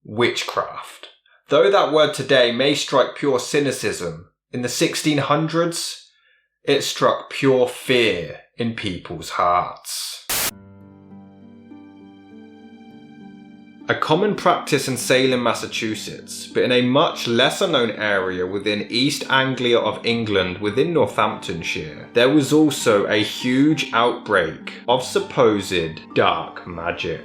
Witchcraft. Though that word today may strike pure cynicism, in the 1600s, it struck pure fear in people's hearts. A common practice in Salem, Massachusetts, but in a much lesser known area within East Anglia of England within Northamptonshire, there was also a huge outbreak of supposed dark magic.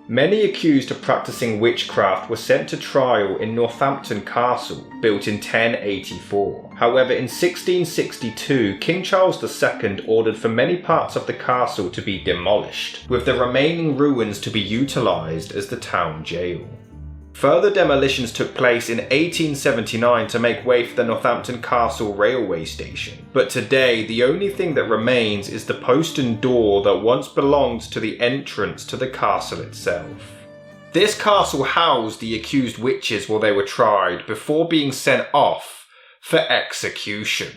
Many accused of practicing witchcraft were sent to trial in Northampton Castle, built in 1084. However, in 1662, King Charles II ordered for many parts of the castle to be demolished, with the remaining ruins to be utilised as the town jail. Further demolitions took place in 1879 to make way for the Northampton Castle railway station, but today the only thing that remains is the postern door that once belonged to the entrance to the castle itself. This castle housed the accused witches while they were tried before being sent off for execution.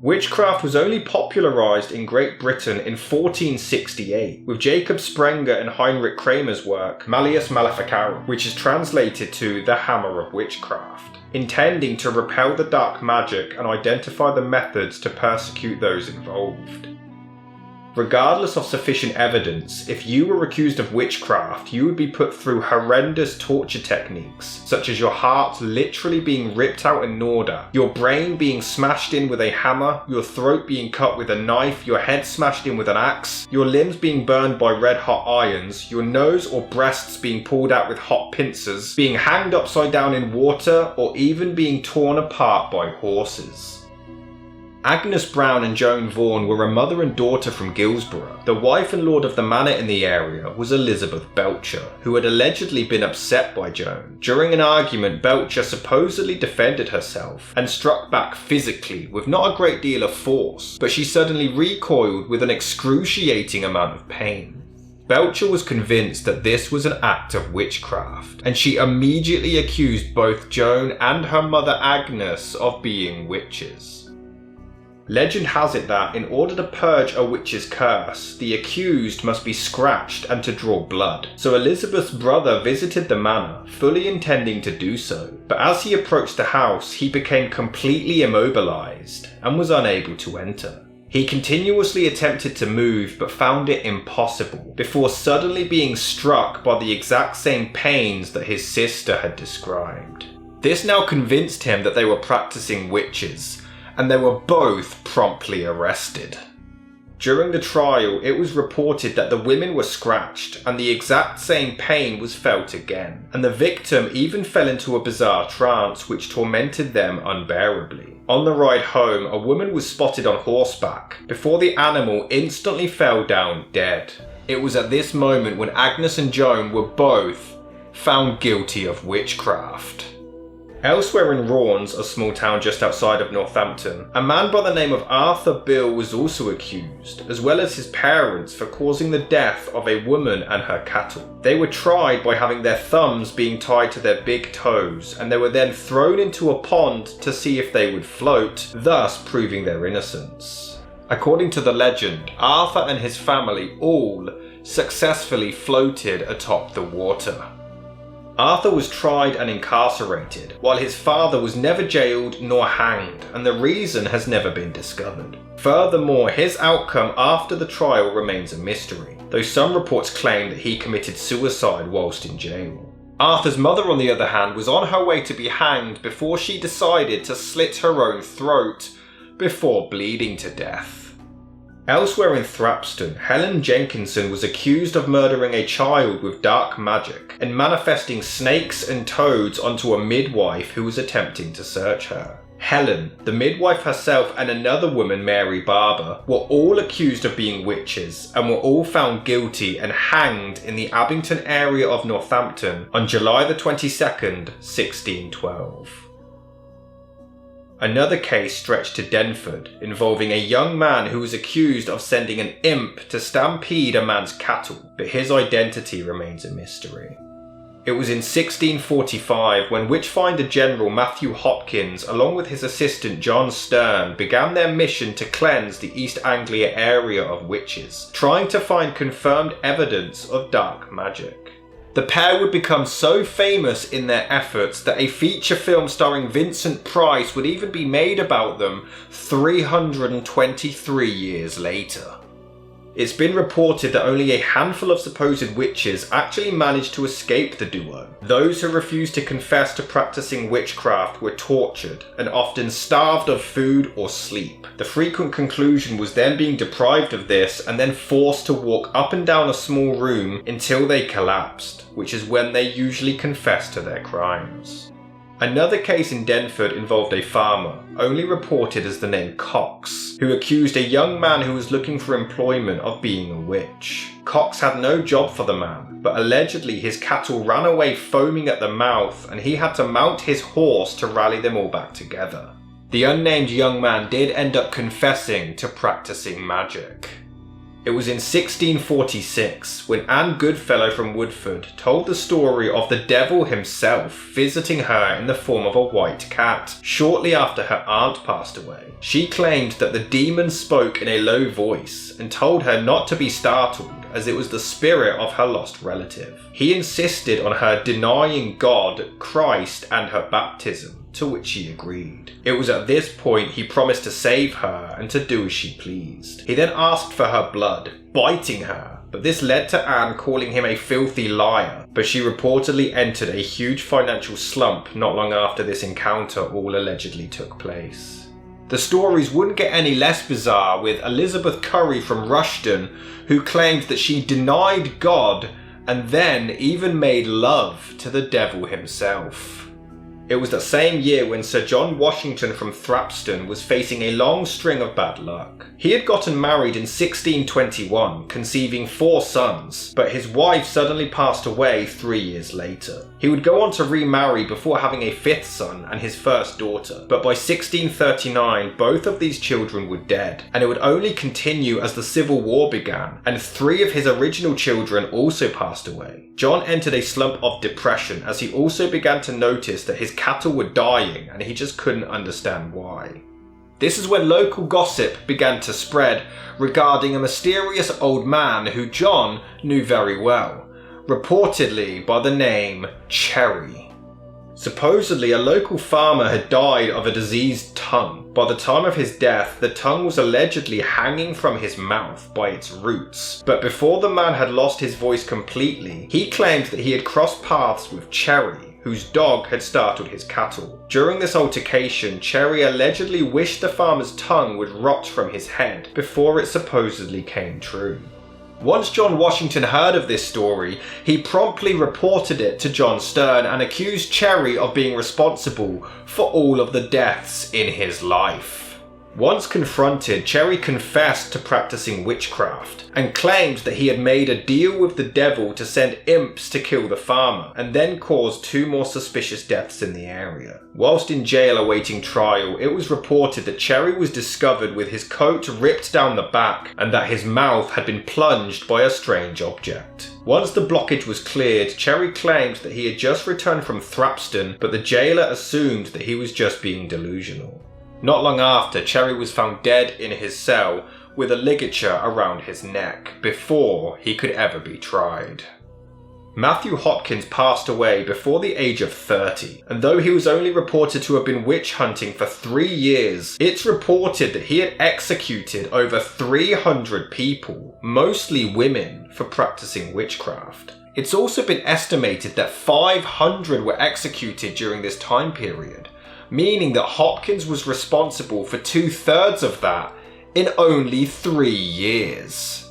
Witchcraft was only popularised in Great Britain in 1468 with Jacob Sprenger and Heinrich Kramer's work Malleus Maleficarum, which is translated to The Hammer of Witchcraft, intending to repel the dark magic and identify the methods to persecute those involved. Regardless of sufficient evidence, if you were accused of witchcraft, you would be put through horrendous torture techniques, such as your heart literally being ripped out and gnawed at, your brain being smashed in with a hammer, your throat being cut with a knife, your head smashed in with an axe, your limbs being burned by red-hot irons, your nose or breasts being pulled out with hot pincers, being hanged upside down in water, or even being torn apart by horses. Agnes Brown and Joan Vaughan were a mother and daughter from Guilsborough. The wife and lord of the manor in the area was Elizabeth Belcher, who had allegedly been upset by Joan. During an argument, Belcher supposedly defended herself and struck back physically with not a great deal of force, but she suddenly recoiled with an excruciating amount of pain. Belcher was convinced that this was an act of witchcraft, and she immediately accused both Joan and her mother Agnes of being witches. Legend has it that, in order to purge a witch's curse, the accused must be scratched and to draw blood. So Elizabeth's brother visited the manor, fully intending to do so, but as he approached the house, he became completely immobilised and was unable to enter. He continuously attempted to move but found it impossible, before suddenly being struck by the exact same pains that his sister had described. This now convinced him that they were practicing witches, and they were both promptly arrested. During the trial, it was reported that the women were scratched and the exact same pain was felt again, and the victim even fell into a bizarre trance which tormented them unbearably. On the ride home, a woman was spotted on horseback before the animal instantly fell down dead. It was at this moment when Agnes and Joan were both found guilty of witchcraft. Elsewhere in Raunds, a small town just outside of Northampton, a man by the name of Arthur Bill was also accused, as well as his parents, for causing the death of a woman and her cattle. They were tried by having their thumbs being tied to their big toes, and they were then thrown into a pond to see if they would float, thus proving their innocence. According to the legend, Arthur and his family all successfully floated atop the water. Arthur was tried and incarcerated, while his father was never jailed nor hanged, and the reason has never been discovered. Furthermore, his outcome after the trial remains a mystery, though some reports claim that he committed suicide whilst in jail. Arthur's mother, on the other hand, was on her way to be hanged before she decided to slit her own throat before bleeding to death. Elsewhere in Thrapston, Helen Jenkinson was accused of murdering a child with dark magic and manifesting snakes and toads onto a midwife who was attempting to search her. Helen, the midwife herself, and another woman, Mary Barber, were all accused of being witches and were all found guilty and hanged in the Abington area of Northampton on July the 22nd, 1612. Another case stretched to Denford, involving a young man who was accused of sending an imp to stampede a man's cattle, but his identity remains a mystery. It was in 1645 when Witchfinder General Matthew Hopkins, along with his assistant John Stern, began their mission to cleanse the East Anglia area of witches, trying to find confirmed evidence of dark magic. The pair would become so famous in their efforts that a feature film starring Vincent Price would even be made about them 323 years later. It's been reported that only a handful of supposed witches actually managed to escape the duo. Those who refused to confess to practicing witchcraft were tortured and often starved of food or sleep. The frequent conclusion was them being deprived of this and then forced to walk up and down a small room until they collapsed, which is when they usually confessed to their crimes. Another case in Denford involved a farmer, only reported as the name Cox, who accused a young man who was looking for employment of being a witch. Cox had no job for the man, but allegedly his cattle ran away foaming at the mouth and he had to mount his horse to rally them all back together. The unnamed young man did end up confessing to practicing magic. It was in 1646 when Anne Goodfellow from Woodford told the story of the devil himself visiting her in the form of a white cat shortly after her aunt passed away. She claimed that the demon spoke in a low voice and told her not to be startled as it was the spirit of her lost relative. He insisted on her denying God, Christ and her baptism, to which she agreed. It was at this point he promised to save her and to do as she pleased. He then asked for her blood, biting her, but this led to Anne calling him a filthy liar, but she reportedly entered a huge financial slump not long after this encounter all allegedly took place. The stories wouldn't get any less bizarre with Elizabeth Curry from Rushden, who claimed that she denied God and then even made love to the devil himself. It was that same year when Sir John Washington from Thrapston was facing a long string of bad luck. He had gotten married in 1621, conceiving 4 sons, but his wife suddenly passed away 3 years later. He would go on to remarry before having a 5th son and his first daughter, but by 1639 both of these children were dead, and it would only continue as the Civil War began, and 3 of his original children also passed away. John entered a slump of depression as he also began to notice that his cattle were dying and he just couldn't understand why. This is when local gossip began to spread regarding a mysterious old man who John knew very well, reportedly by the name Cherry. Supposedly, a local farmer had died of a diseased tongue. By the time of his death, the tongue was allegedly hanging from his mouth by its roots. But before the man had lost his voice completely, he claimed that he had crossed paths with Cherry, whose dog had startled his cattle. During this altercation, Cherry allegedly wished the farmer's tongue would rot from his head before it supposedly came true. Once John Washington heard of this story, he promptly reported it to John Stern and accused Cherry of being responsible for all of the deaths in his life. Once confronted, Cherry confessed to practicing witchcraft and claimed that he had made a deal with the devil to send imps to kill the farmer and then cause 2 more suspicious deaths in the area. Whilst in jail awaiting trial, it was reported that Cherry was discovered with his coat ripped down the back and that his mouth had been plunged by a strange object. Once the blockage was cleared, Cherry claimed that he had just returned from Thrapston, but the jailer assumed that he was just being delusional. Not long after, Cherry was found dead in his cell with a ligature around his neck before he could ever be tried. Matthew Hopkins passed away before the age of 30, and though he was only reported to have been witch hunting for 3 years, it's reported that he had executed over 300 people, mostly women, for practicing witchcraft. It's also been estimated that 500 were executed during this time period, meaning that Hopkins was responsible for 2/3 of that in only 3 years.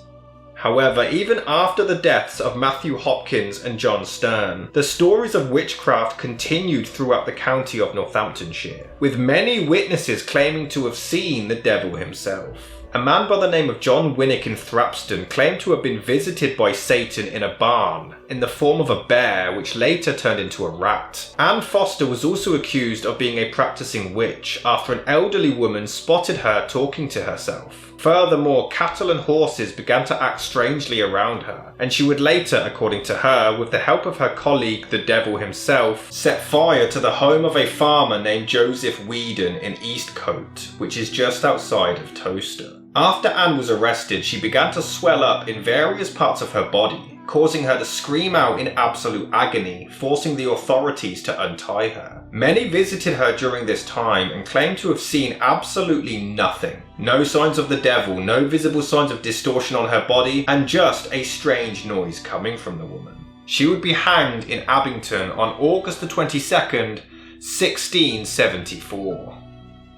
However, even after the deaths of Matthew Hopkins and John Stern, the stories of witchcraft continued throughout the county of Northamptonshire, with many witnesses claiming to have seen the devil himself. A man by the name of John Winnick in Thrapston claimed to have been visited by Satan in a barn, in the form of a bear which later turned into a rat. Anne Foster was also accused of being a practicing witch after an elderly woman spotted her talking to herself. Furthermore, cattle and horses began to act strangely around her, and she would later, according to her, with the help of her colleague the devil himself, set fire to the home of a farmer named Joseph Whedon in Eastcote, which is just outside of Towcester. After Anne was arrested, she began to swell up in various parts of her body, causing her to scream out in absolute agony, forcing the authorities to untie her. Many visited her during this time and claimed to have seen absolutely nothing. No signs of the devil, no visible signs of distortion on her body, and just a strange noise coming from the woman. She would be hanged in Abington on August the 22nd, 1674.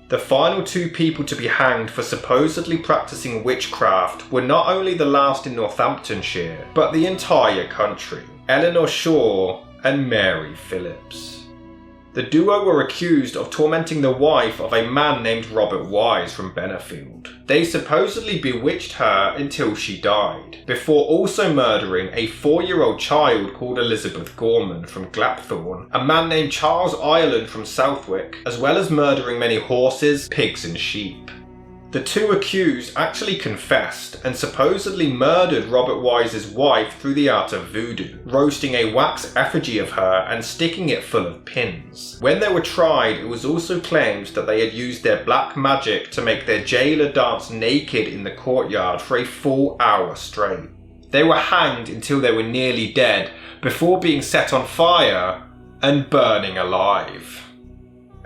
The final two people to be hanged for supposedly practicing witchcraft were not only the last in Northamptonshire, but the entire country: Eleanor Shaw and Mary Phillips. The duo were accused of tormenting the wife of a man named Robert Wise from Bennerfield. They supposedly bewitched her until she died, before also murdering a 4-year-old child called Elizabeth Gorman from Glapthorne, a man named Charles Ireland from Southwick, as well as murdering many horses, pigs and sheep. The two accused actually confessed and supposedly murdered Robert Wise's wife through the art of voodoo, roasting a wax effigy of her and sticking it full of pins. When they were tried, it was also claimed that they had used their black magic to make their jailer dance naked in the courtyard for a full hour straight. They were hanged until they were nearly dead, before being set on fire and burning alive.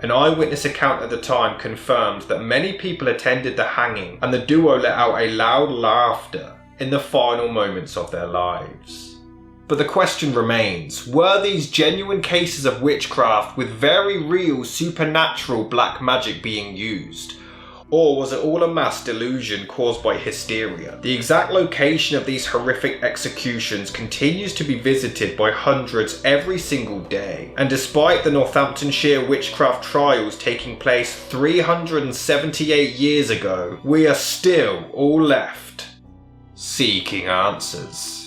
An eyewitness account at the time confirmed that many people attended the hanging, and the duo let out a loud laughter in the final moments of their lives. But the question remains, were these genuine cases of witchcraft with very real supernatural black magic being used? Or was it all a mass delusion caused by hysteria? The exact location of these horrific executions continues to be visited by hundreds every single day. And despite the Northamptonshire witchcraft trials taking place 378 years ago, we are still all left seeking answers.